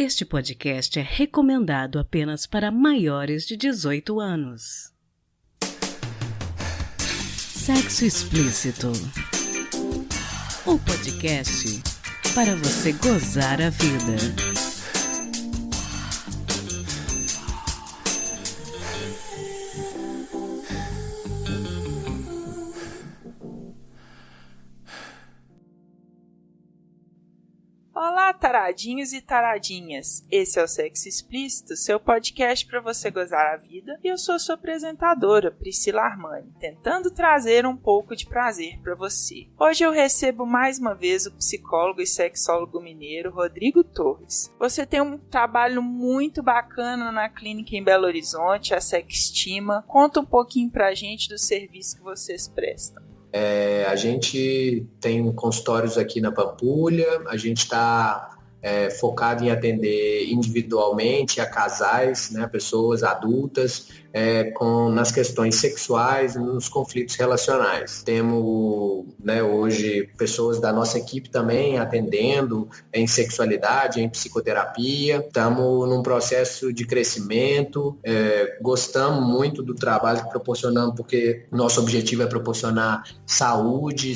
Este podcast é recomendado apenas para maiores de 18 anos. Sexo Explícito. O podcast para você gozar a vida. Olá, taradinhos e taradinhas! Esse é o Sexo Explícito, seu podcast para você gozar a vida, e eu sou sua apresentadora, Priscila Armani, tentando trazer um pouco de prazer para você. Hoje eu recebo mais uma vez o psicólogo e sexólogo mineiro Rodrigo Torres. Você tem um trabalho muito bacana na clínica em Belo Horizonte, a Sextima. Conta um pouquinho pra gente do serviço que vocês prestam. A gente tem consultórios aqui na Pampulha, a gente está focado em atender individualmente a casais, né, pessoas adultas, nas questões sexuais e nos conflitos relacionais. Temos, né, hoje pessoas da nossa equipe também atendendo em sexualidade, em psicoterapia. Estamos num processo de crescimento, gostamos muito do trabalho que proporcionamos, porque nosso objetivo é proporcionar saúde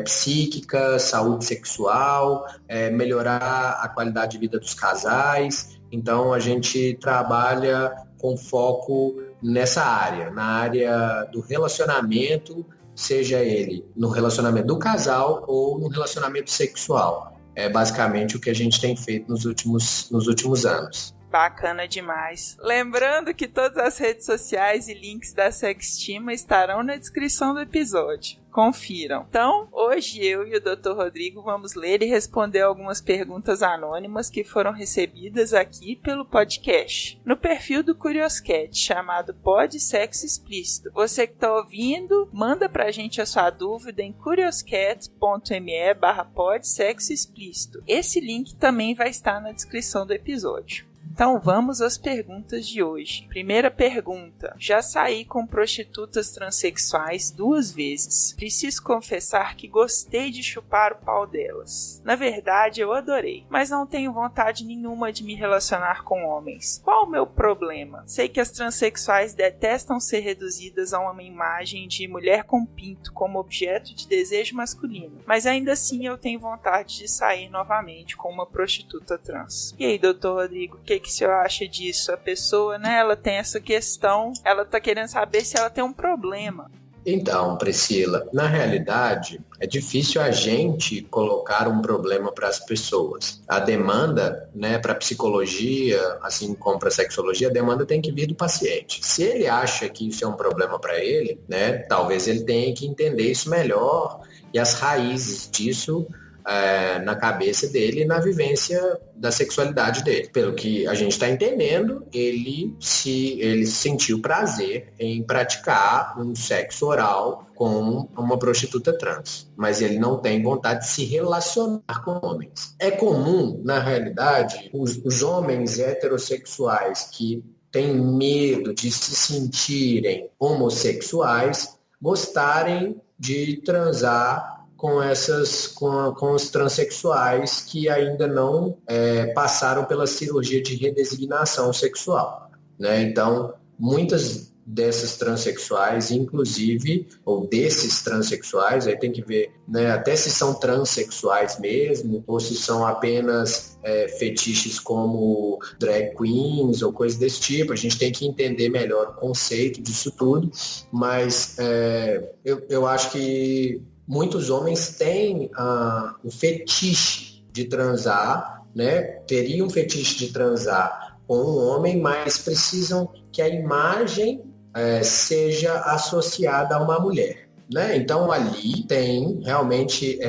psíquica, saúde sexual, melhorar a qualidade de vida dos casais. Então a gente trabalha com foco nessa área, na área do relacionamento, seja ele no relacionamento do casal ou no relacionamento sexual. É basicamente o que a gente tem feito nos últimos anos. Bacana demais. Lembrando que todas as redes sociais e links da Sextima estarão na descrição do episódio. Confiram. Então, hoje eu e o Dr. Rodrigo vamos ler e responder algumas perguntas anônimas que foram recebidas aqui pelo podcast, no perfil do Curioscat, chamado Pod Sexo Explícito. Você que está ouvindo, manda pra gente a sua dúvida em curioscat.me/pod sexo explícito. Esse link também vai estar na descrição do episódio. Então vamos às perguntas de hoje. Primeira pergunta. Já saí com prostitutas transexuais 2 vezes. Preciso confessar que gostei de chupar o pau delas. Na verdade, eu adorei, mas não tenho vontade nenhuma de me relacionar com homens. Qual o meu problema? Sei que as transexuais detestam ser reduzidas a uma imagem de mulher com pinto como objeto de desejo masculino, mas ainda assim eu tenho vontade de sair novamente com uma prostituta trans. E aí, doutor Rodrigo, o que o senhor acha disso? A pessoa, né, ela tem essa questão, ela tá querendo saber se ela tem um problema. Então, Priscila, na realidade, é difícil a gente colocar um problema para as pessoas. A demanda, né, para a psicologia, assim como para a sexologia, a demanda tem que vir do paciente. Se ele acha que isso é um problema para ele, né, talvez ele tenha que entender isso melhor e as raízes disso na cabeça dele e na vivência da sexualidade dele. Pelo que a gente está entendendo, ele sentiu prazer em praticar um sexo oral com uma prostituta trans, mas ele não tem vontade de se relacionar com homens. É comum, na realidade, os homens heterossexuais que têm medo de se sentirem homossexuais gostarem de transar com os transexuais que ainda não passaram pela cirurgia de redesignação sexual, né? Então, muitas dessas transexuais, inclusive, ou desses transexuais, aí tem que ver, né, até se são transexuais mesmo, ou se são apenas fetiches como drag queens ou coisas desse tipo. A gente tem que entender melhor o conceito disso tudo, mas eu acho que muitos homens têm o fetiche de transar, né? Teriam fetiche de transar com um homem, mas precisam que a imagem seja associada a uma mulher, né? Então ali tem realmente,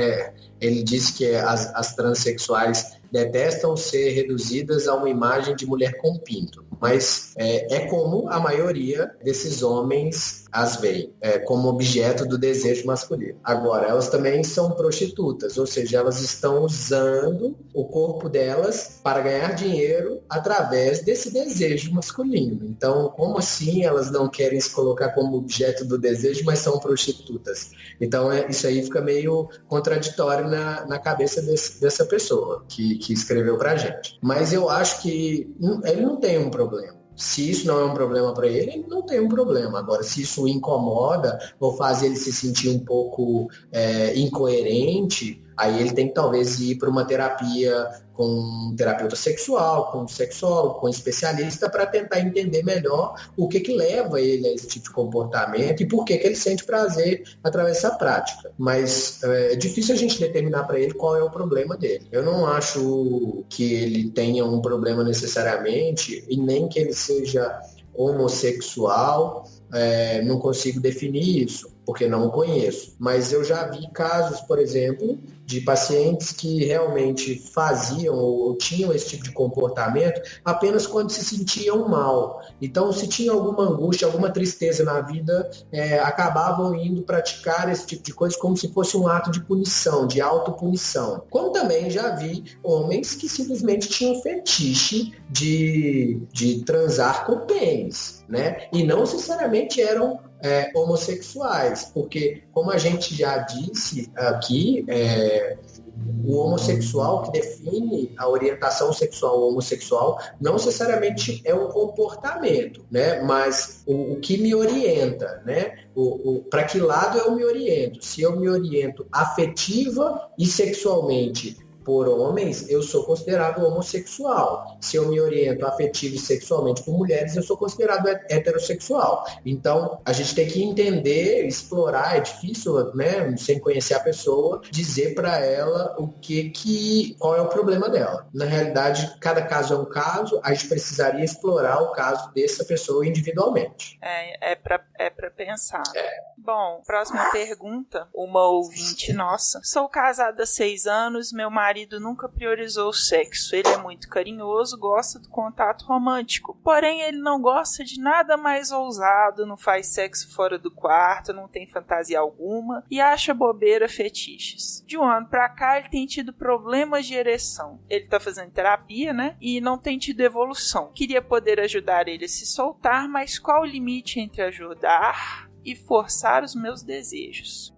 ele diz que as transexuais detestam ser reduzidas a uma imagem de mulher com pinto, mas é como a maioria desses homens as veem, como objeto do desejo masculino. Agora, elas também são prostitutas, ou seja, elas estão usando o corpo delas para ganhar dinheiro através desse desejo masculino. Então, como assim elas não querem se colocar como objeto do desejo, mas são prostitutas? Então, isso aí fica meio contraditório na cabeça dessa pessoa, que que escreveu pra gente. Mas eu acho que ele não tem um problema. Se isso não é um problema para ele, ele não tem um problema. Agora, se isso o incomoda ou faz ele se sentir um pouco incoerente, aí ele tem que talvez ir para uma terapia com um terapeuta sexual, com um sexólogo, com um especialista, para tentar entender melhor o que leva ele a esse tipo de comportamento e por que ele sente prazer através dessa prática. Mas é difícil a gente determinar para ele qual é o problema dele. Eu não acho que ele tenha um problema necessariamente e nem que ele seja homossexual. Não consigo definir isso, porque não o conheço. Mas eu já vi casos, por exemplo, de pacientes que realmente faziam ou tinham esse tipo de comportamento apenas quando se sentiam mal. Então, se tinha alguma angústia, alguma tristeza na vida, acabavam indo praticar esse tipo de coisa como se fosse um ato de punição, de autopunição. Como também já vi homens que simplesmente tinham fetiche de transar com pênis, né? E não necessariamente eram homossexuais, porque, como a gente já disse aqui, o homossexual que define a orientação sexual homossexual não necessariamente é um comportamento, né? Mas o que me orienta, né? Para que lado eu me oriento? Se eu me oriento afetiva e sexualmente por homens, eu sou considerado homossexual. Se eu me oriento afetivo e sexualmente por mulheres, eu sou considerado heterossexual. Então, a gente tem que entender, explorar, é difícil, né, sem conhecer a pessoa, dizer para ela qual é o problema dela. Na realidade, cada caso é um caso, a gente precisaria explorar o caso dessa pessoa individualmente. É para pensar. Bom, próxima pergunta, uma ouvinte nossa. Sou casada há 6 anos, meu marido nunca priorizou o sexo. Ele é muito carinhoso, gosta do contato romântico. Porém, ele não gosta de nada mais ousado, não faz sexo fora do quarto, não tem fantasia alguma e acha bobeira fetiches. De um ano pra cá, ele tem tido problemas de ereção. Ele tá fazendo terapia, né? E não tem tido evolução. Queria poder ajudar ele a se soltar, mas qual o limite entre ajudar e forçar os meus desejos?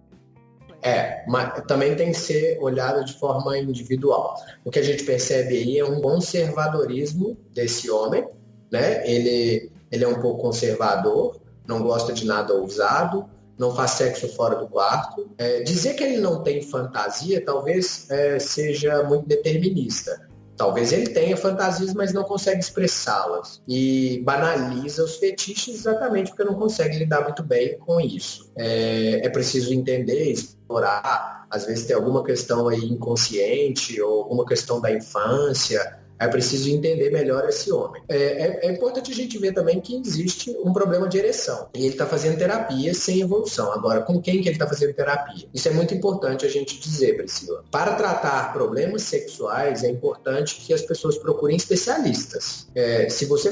Mas também tem que ser olhado de forma individual. O que a gente percebe aí é um conservadorismo desse homem, né? Ele é um pouco conservador, não gosta de nada ousado, não faz sexo fora do quarto. Dizer que ele não tem fantasia talvez seja muito determinista. Talvez ele tenha fantasias, mas não consegue expressá-las. E banaliza os fetiches exatamente porque não consegue lidar muito bem com isso. É preciso entender, explorar. Às vezes tem alguma questão aí inconsciente ou alguma questão da infância. É preciso entender melhor esse homem. É importante a gente ver também que existe um problema de ereção. E ele está fazendo terapia sem evolução. Agora, com quem que ele está fazendo terapia? Isso é muito importante a gente dizer, Priscila. Para tratar problemas sexuais, é importante que as pessoas procurem especialistas. Se você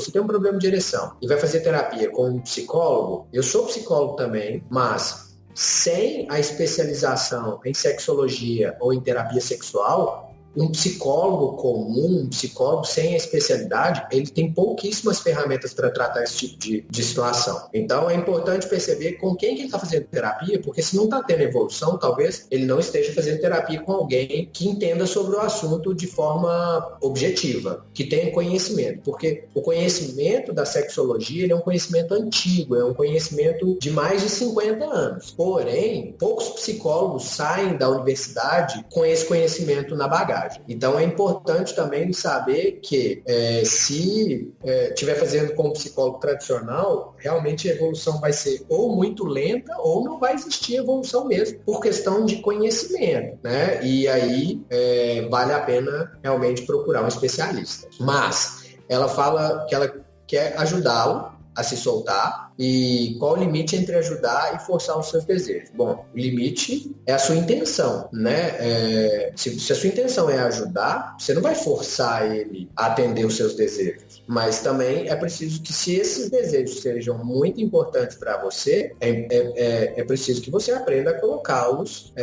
tem um problema de ereção e vai fazer terapia com um psicólogo, eu sou psicólogo também, mas sem a especialização em sexologia ou em terapia sexual, um psicólogo comum, um psicólogo sem a especialidade, ele tem pouquíssimas ferramentas para tratar esse tipo de situação. Então é importante perceber com quem que ele está fazendo terapia, porque se não está tendo evolução, talvez ele não esteja fazendo terapia com alguém que entenda sobre o assunto de forma objetiva, que tenha conhecimento. Porque o conhecimento da sexologia ele é um conhecimento antigo, é um conhecimento de mais de 50 anos. Porém, poucos psicólogos saem da universidade com esse conhecimento na bagagem. Então é importante também saber que se estiver fazendo com um psicólogo tradicional, realmente a evolução vai ser ou muito lenta ou não vai existir evolução mesmo, por questão de conhecimento, né? E aí vale a pena realmente procurar um especialista. Mas ela fala que ela quer ajudá-lo a se soltar. E qual o limite entre ajudar e forçar os seus desejos? Bom, o limite é a sua intenção, né? Se a sua intenção é ajudar, você não vai forçar ele a atender os seus desejos. Mas também é preciso que, se esses desejos sejam muito importantes para você, é preciso que você aprenda a colocá-los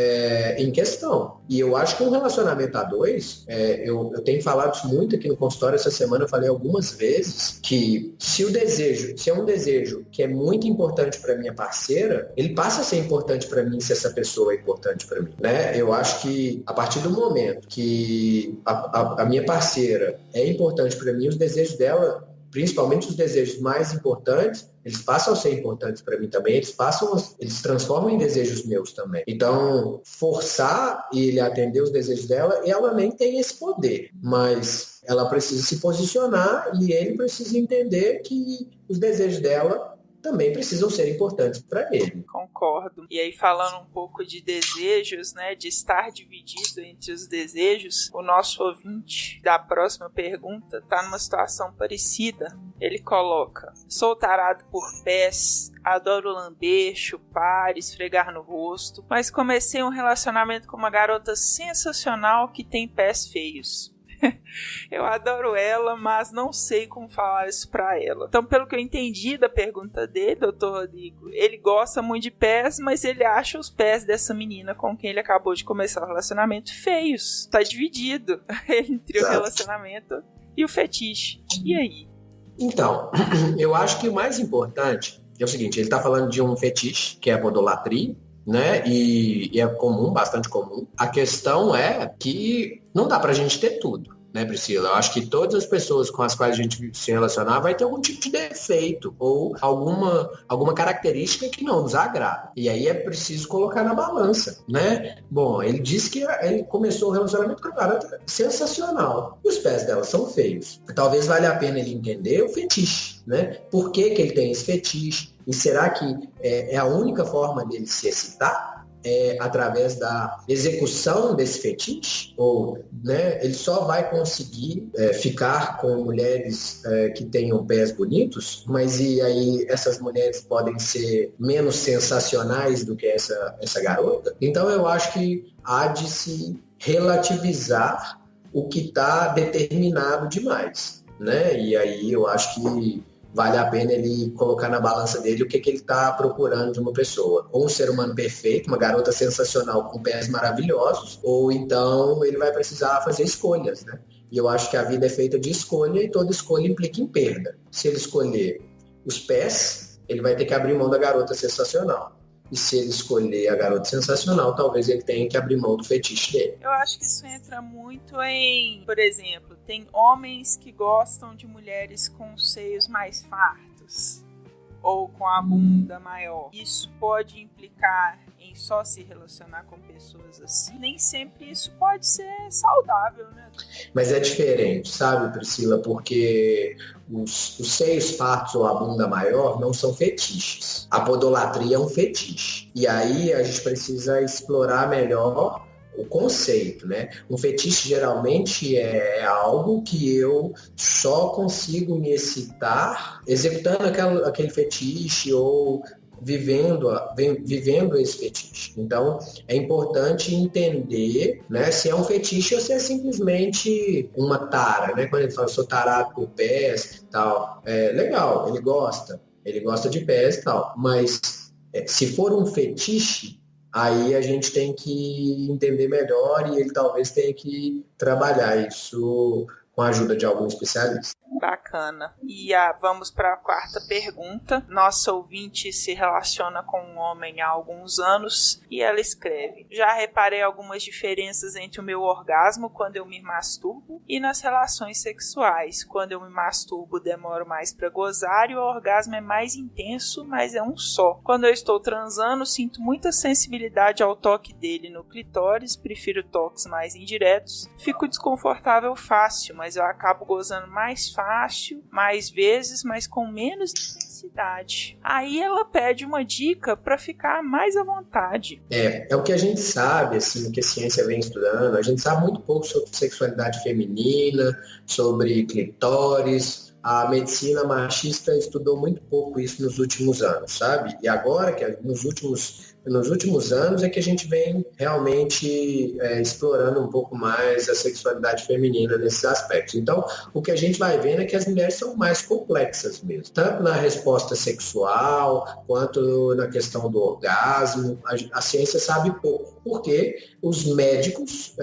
em questão. E eu acho que um relacionamento a dois, eu tenho falado isso muito aqui no consultório essa semana, eu falei algumas vezes, que se é um desejo que é é muito importante para minha parceira, ele passa a ser importante para mim se essa pessoa é importante para mim, né? Eu acho que a partir do momento que a minha parceira é importante para mim, os desejos dela, principalmente os desejos mais importantes, eles passam a ser importantes para mim também, eles se transformam em desejos meus também. Então, forçar ele a atender os desejos dela, ela nem tem esse poder, mas ela precisa se posicionar e ele precisa entender que os desejos dela também precisam ser importantes para ele. Concordo. E aí, falando um pouco de desejos, né, de estar dividido entre os desejos, o nosso ouvinte da próxima pergunta está numa situação parecida. Ele coloca: sou tarado por pés, adoro lamber, chupar, esfregar no rosto, mas comecei um relacionamento com uma garota sensacional que tem pés feios. Eu adoro ela, mas não sei como falar isso pra ela. Então, pelo que eu entendi da pergunta dele, doutor Rodrigo, ele gosta muito de pés, mas ele acha os pés dessa menina com quem ele acabou de começar o relacionamento feios. Tá dividido entre o relacionamento e o fetiche. E aí? Então, eu acho que o mais importante é o seguinte: ele tá falando de um fetiche, que é a podolatria, né? E é comum, bastante comum. A questão é que não dá pra gente ter tudo, né, Priscila? Eu acho que todas as pessoas com as quais a gente se relacionar vai ter algum tipo de defeito ou alguma característica que não nos agrada. E aí é preciso colocar na balança, né? Bom, ele disse que ele começou o relacionamento com a garota sensacional. E os pés dela são feios. Talvez valha a pena ele entender o fetiche, né? Por que ele tem esse fetiche? E será que é a única forma dele se excitar? Através da execução desse fetiche? Ou, né, ele só vai conseguir ficar com mulheres que tenham pés bonitos, mas e aí essas mulheres podem ser menos sensacionais do que essa garota? Então eu acho que há de se relativizar o que está determinado demais, né? E aí eu acho que vale a pena ele colocar na balança dele o que ele está procurando de uma pessoa. Ou um ser humano perfeito, uma garota sensacional com pés maravilhosos, ou então ele vai precisar fazer escolhas, né? E eu acho que a vida é feita de escolha e toda escolha implica em perda. Se ele escolher os pés, ele vai ter que abrir mão da garota sensacional. E se ele escolher a garota sensacional, talvez ele tenha que abrir mão do fetiche dele. Eu acho que isso entra muito em, por exemplo, tem homens que gostam de mulheres com seios mais fartos ou com a bunda maior. Isso pode implicar em só se relacionar com pessoas assim. Nem sempre isso pode ser saudável, né? Mas é diferente, sabe, Priscila? Porque os seios fartos ou a bunda maior não são fetiches. A podolatria é um fetiche. E aí a gente precisa explorar melhor o conceito, né? Um fetiche geralmente é algo que eu só consigo me excitar executando aquele fetiche ou vivendo esse fetiche. Então, é importante entender, né, se é um fetiche ou se é simplesmente uma tara, né? Quando ele fala, sou tarado por pés, tal, é legal, ele gosta de pés e tal, mas se for um fetiche, aí a gente tem que entender melhor e ele talvez tenha que trabalhar isso com a ajuda de algum especialista. Bacana. E vamos para a quarta pergunta. Nossa ouvinte se relaciona com um homem há alguns anos e ela escreve: já reparei algumas diferenças entre o meu orgasmo quando eu me masturbo e nas relações sexuais. Quando eu me masturbo, demoro mais para gozar e o orgasmo é mais intenso, mas é um só. Quando eu estou transando, sinto muita sensibilidade ao toque dele no clitóris, prefiro toques mais indiretos. Fico desconfortável fácil, mas eu acabo gozando mais fácil, mais vezes, mas com menos intensidade. Aí ela pede uma dica para ficar mais à vontade. É o que a gente sabe, assim, que a ciência vem estudando. A gente sabe muito pouco sobre sexualidade feminina, sobre clitóris. A medicina machista estudou muito pouco isso nos últimos anos, sabe? E agora, que nos últimos anos, é que a gente vem realmente explorando um pouco mais a sexualidade feminina nesses aspectos. Então, o que a gente vai vendo é que as mulheres são mais complexas mesmo, tanto na resposta sexual, quanto na questão do orgasmo. A ciência sabe pouco. porque os médicos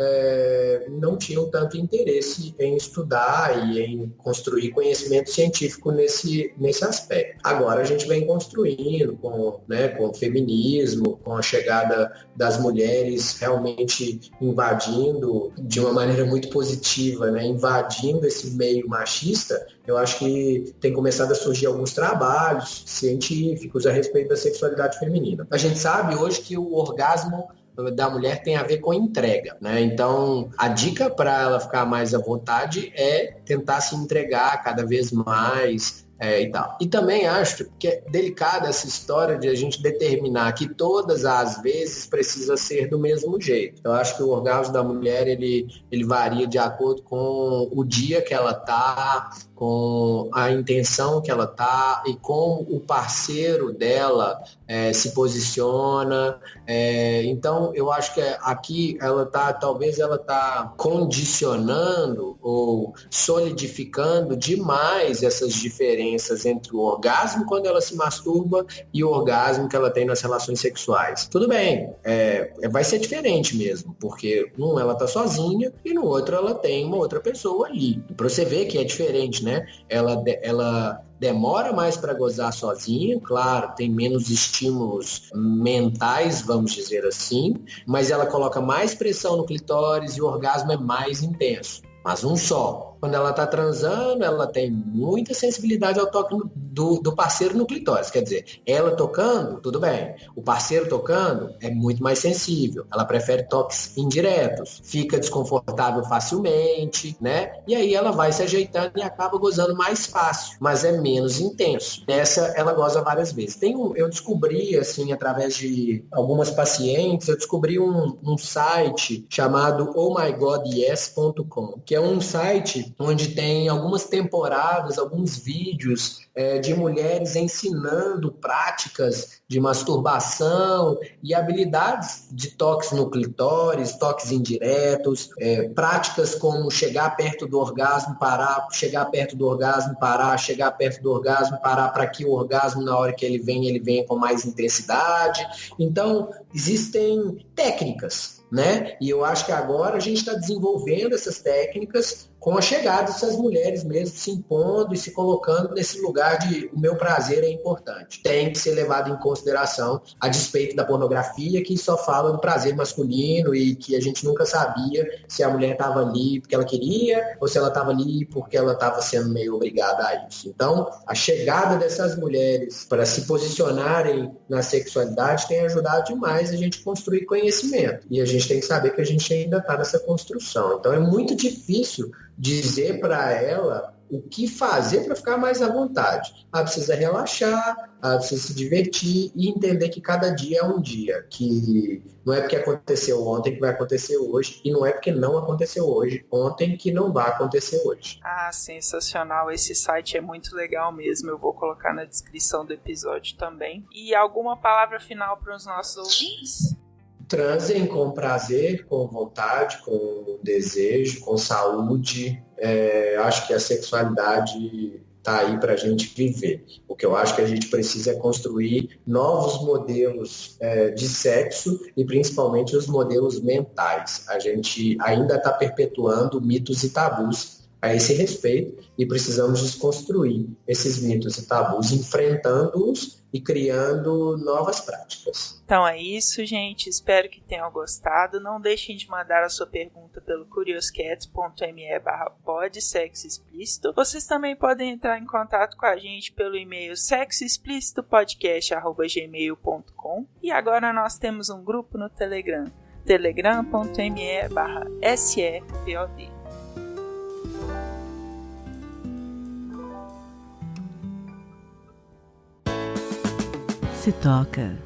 não tinham tanto interesse em estudar e em construir conhecimento científico nesse aspecto. Agora a gente vem construindo com o feminismo, com a chegada das mulheres realmente invadindo de uma maneira muito positiva, invadindo esse meio machista. Eu acho que tem começado a surgir alguns trabalhos científicos a respeito da sexualidade feminina. A gente sabe hoje que o orgasmo da mulher tem a ver com entrega, Então, a dica para ela ficar mais à vontade é tentar se entregar cada vez mais, e tal. E também acho que é delicada essa história de a gente determinar que todas as vezes precisa ser do mesmo jeito. Eu acho que o orgasmo da mulher, ele varia de acordo com o dia que ela tá, com a intenção que ela tá e como o parceiro dela se posiciona. Então, eu acho que aqui talvez ela tá condicionando ou solidificando demais essas diferenças entre o orgasmo quando ela se masturba e o orgasmo que ela tem nas relações sexuais. Tudo bem, vai ser diferente mesmo, porque ela tá sozinha e no outro ela tem uma outra pessoa ali. Pra você ver que é diferente, Ela demora mais para gozar sozinha, claro, tem menos estímulos mentais, vamos dizer assim, mas ela coloca mais pressão no clitóris e o orgasmo é mais intenso. Mas um só. Quando ela está transando, ela tem muita sensibilidade ao toque do parceiro no clitóris. Quer dizer, ela tocando, tudo bem. O parceiro tocando é muito mais sensível. Ela prefere toques indiretos. Fica desconfortável facilmente, E aí ela vai se ajeitando e acaba gozando mais fácil. Mas é menos intenso. Essa ela goza várias vezes. Eu descobri, assim, através de algumas pacientes, eu descobri um site chamado ohmygodyes.com, que é um site onde tem algumas temporadas, alguns vídeos de mulheres ensinando práticas de masturbação e habilidades de toques no clitóris, toques indiretos, práticas como chegar perto do orgasmo, parar, chegar perto do orgasmo, parar, chegar perto do orgasmo, parar, para que o orgasmo, na hora que ele venha com mais intensidade. Então, existem técnicas, E eu acho que agora a gente está desenvolvendo essas técnicas com a chegada dessas mulheres mesmo se impondo e se colocando nesse lugar de o meu prazer é importante. Tem que ser levado em consideração a despeito da pornografia que só fala do prazer masculino e que a gente nunca sabia se a mulher estava ali porque ela queria ou se ela estava ali porque ela estava sendo meio obrigada a isso. Então, a chegada dessas mulheres para se posicionarem na sexualidade tem ajudado demais a gente construir conhecimento. E a gente tem que saber que a gente ainda está nessa construção. Então, é muito difícil dizer para ela o que fazer para ficar mais à vontade. Ela precisa relaxar, ela precisa se divertir e entender que cada dia é um dia, que não é porque aconteceu ontem que vai acontecer hoje, e não é porque não aconteceu ontem que não vai acontecer hoje. Ah, sensacional, esse site é muito legal mesmo, eu vou colocar na descrição do episódio também. E alguma palavra final para os nossos ouvintes? Transem com prazer, com vontade, com desejo, com saúde. Acho que a sexualidade está aí para a gente viver. O que eu acho que a gente precisa é construir novos modelos de sexo e principalmente os modelos mentais. A gente ainda está perpetuando mitos e tabus a esse respeito e precisamos desconstruir esses mitos e tabus, enfrentando-os e criando novas práticas. Então é isso, gente. Espero que tenham gostado. Não deixem de mandar a sua pergunta pelo curioscat.me/podsexoexplícito. Vocês também podem entrar em contato com a gente pelo e-mail sexoexplicitopodcast@gmail.com. E agora nós temos um grupo no Telegram, telegram.me/sepod. Se toca.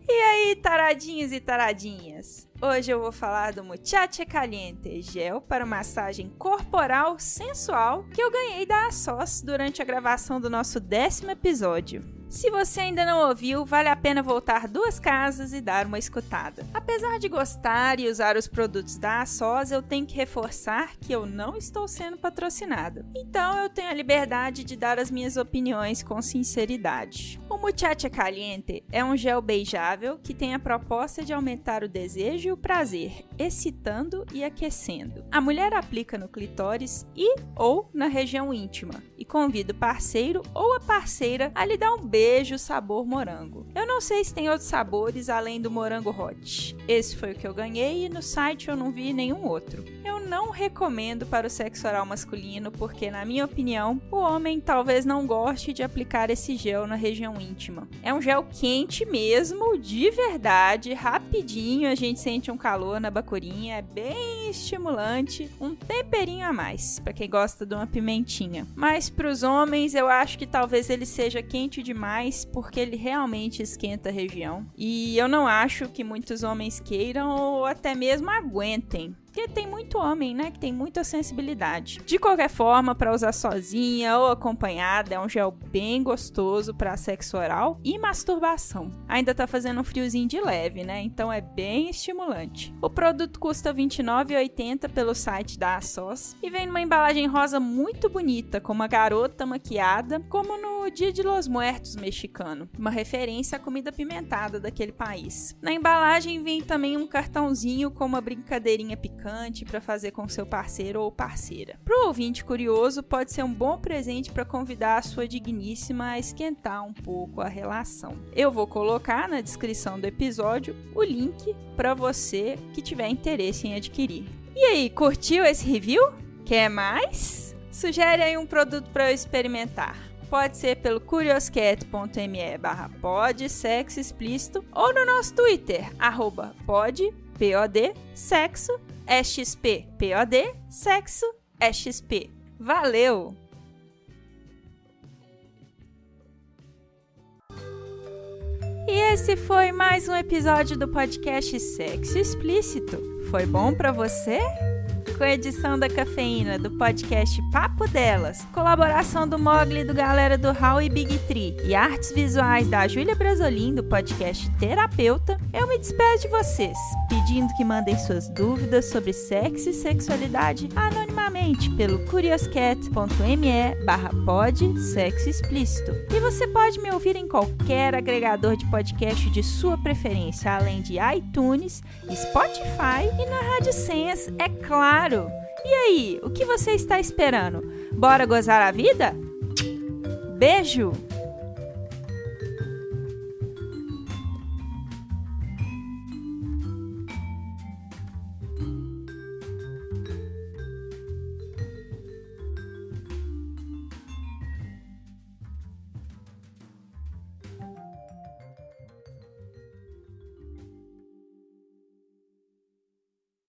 E aí, taradinhos e taradinhas? Hoje eu vou falar do Muchacha Caliente, gel para massagem corporal sensual que eu ganhei da ASOS durante a gravação do nosso 10º episódio. Se você ainda não ouviu, vale a pena voltar 2 casas e dar uma escutada. Apesar de gostar e usar os produtos da ASOS, eu tenho que reforçar que eu não estou sendo patrocinada. Então eu tenho a liberdade de dar as minhas opiniões com sinceridade. O Muchacha Caliente é um gel beijável que tem a proposta de aumentar o desejo e o prazer, excitando e aquecendo. A mulher aplica no clitóris e ou na região íntima e convida o parceiro ou a parceira a lhe dar um beijo sabor morango. Eu não sei se tem outros sabores além do morango hot. Esse foi o que eu ganhei e no site eu não vi nenhum outro. Eu não recomendo para o sexo oral masculino porque, na minha opinião, o homem talvez não goste de aplicar esse gel na região íntima. É um gel quente mesmo, de verdade, rapidinho, a gente sente um calor na bacurinha, é bem estimulante, um temperinho a mais, para quem gosta de uma pimentinha. Mas para os homens, eu acho que talvez ele seja quente demais porque ele realmente esquenta a região. E eu não acho que muitos homens queiram ou até mesmo aguentem. Porque tem muito homem, né, que tem muita sensibilidade. De qualquer forma, para usar sozinha ou acompanhada, é um gel bem gostoso para sexo oral e masturbação. Ainda tá fazendo um friozinho de leve, né, então é bem estimulante. O produto custa R$ 29,80 pelo site da ASOS e vem numa embalagem rosa muito bonita, com uma garota maquiada, como no Dia de los Muertos mexicano, uma referência à comida apimentada daquele país. Na embalagem vem também um cartãozinho com uma brincadeirinha picante para fazer com seu parceiro ou parceira. Para o ouvinte curioso, pode ser um bom presente para convidar a sua digníssima a esquentar um pouco a relação. Eu vou colocar na descrição do episódio o link para você que tiver interesse em adquirir. E aí, curtiu esse review? Quer mais? Sugere aí um produto para eu experimentar. Pode ser pelo curioscat.me/pod sexo explícito ou no nosso Twitter, @pod sexo XP POD sexo XP. Valeu! E esse foi mais um episódio do podcast Sexo Explícito. Foi bom pra você? Com a edição da Cafeína do podcast Papo Delas, colaboração do Mogli do Galera do Hall e Big Tree e artes visuais da Júlia Brasolin do podcast Terapeuta, eu me despeço de vocês, pedindo que mandem suas dúvidas sobre sexo e sexualidade anonimamente pelo curioscat.me/pod sexo explícito. E você pode me ouvir em qualquer agregador de podcast de sua preferência, além de iTunes, Spotify e na Rádio Sense, é claro! E aí, o que você está esperando? Bora gozar a vida? Beijo!